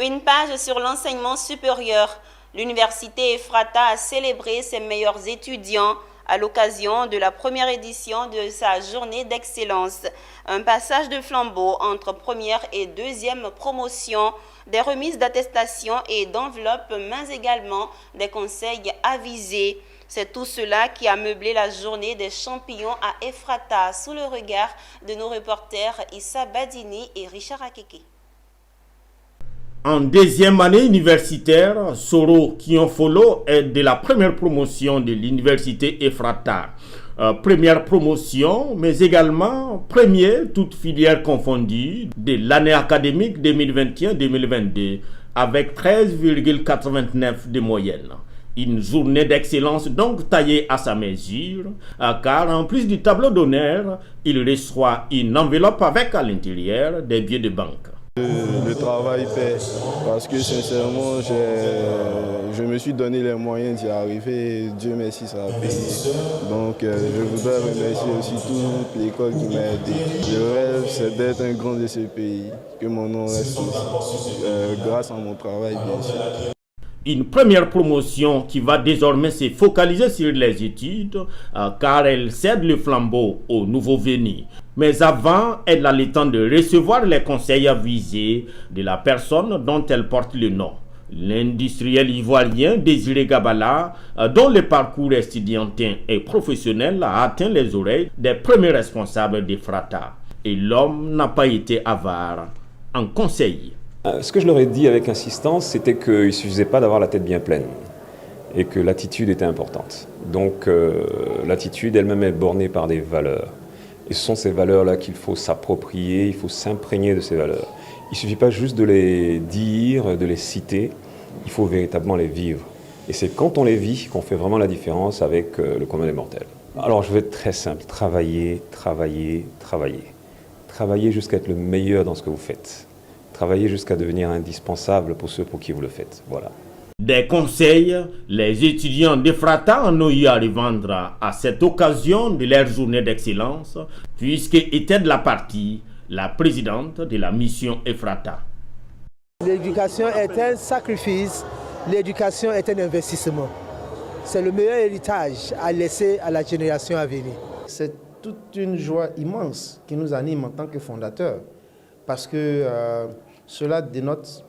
Une page sur l'enseignement supérieur. L'université Ephrata a célébré ses meilleurs étudiants à l'occasion de la première édition de sa journée d'excellence. Un passage de flambeau entre première et deuxième promotion, des remises d'attestations et d'enveloppes, mais également des conseils avisés. C'est tout cela qui a meublé la journée des champions à Ephrata sous le regard de nos reporters Issa Badini et Richard Akeke. En deuxième année universitaire, Soro Kionfolo est de la première promotion de l'université Ephrata. Première promotion, mais également premier, toute filière confondue, de l'année académique 2021-2022, avec 13,89 de moyenne. Une journée d'excellence donc taillée à sa mesure, car en plus du tableau d'honneur, il reçoit une enveloppe avec à l'intérieur des billets de banque. Le travail paie, parce que sincèrement, je me suis donné les moyens d'y arriver. Dieu merci, ça a payé. Donc je voudrais remercier aussi toute l'école qui m'a aidé. Le rêve, c'est d'être un grand de ce pays, que mon nom reste aussi, grâce à mon travail, bien sûr. Une première promotion qui va désormais se focaliser sur les études, car elle cède le flambeau aux nouveaux venus. Mais avant, elle a le temps de recevoir les conseils avisés de la personne dont elle porte le nom. L'industriel ivoirien Désiré Gabala, dont le parcours estudiantin et professionnel a atteint les oreilles des premiers responsables d'Ephrata. Et l'homme n'a pas été avare en conseil. Ce que je leur ai dit avec insistance, c'était qu'il ne suffisait pas d'avoir la tête bien pleine et que l'attitude était importante. Donc l'attitude elle-même est bornée par des valeurs. Et ce sont ces valeurs-là qu'il faut s'approprier, il faut s'imprégner de ces valeurs. Il ne suffit pas juste de les dire, de les citer, il faut véritablement les vivre. Et c'est quand on les vit qu'on fait vraiment la différence avec le commun des mortels. Alors je vais être très simple, travailler, travailler, travailler. Travailler jusqu'à être le meilleur dans ce que vous faites. Travailler jusqu'à devenir indispensable pour ceux pour qui vous le faites. Voilà. Des conseils, les étudiants d'Ephrata en ont eu à revendre à cette occasion de leur journée d'excellence, puisque était de la partie la présidente de la mission Ephrata. L'éducation est un sacrifice, l'éducation est un investissement. C'est le meilleur héritage à laisser à la génération à venir. C'est toute une joie immense qui nous anime en tant que fondateurs, parce que cela dénote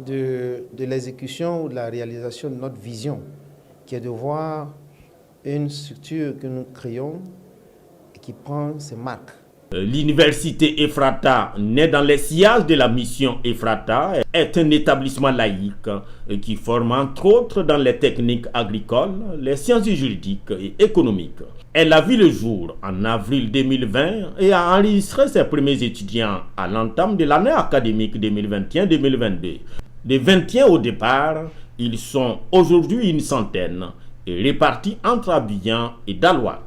de l'exécution ou de la réalisation de notre vision, qui est de voir une structure que nous créons et qui prend ses marques. L'université Ephrata, née dans les sillages de la mission Ephrata, est un établissement laïque qui forme entre autres dans les techniques agricoles, les sciences juridiques et économiques. Elle a vu le jour en avril 2020 et a enregistré ses premiers étudiants à l'entame de l'année académique 2021-2022. Des 21 au départ, ils sont aujourd'hui une centaine et répartis entre Abidjan et Daloa.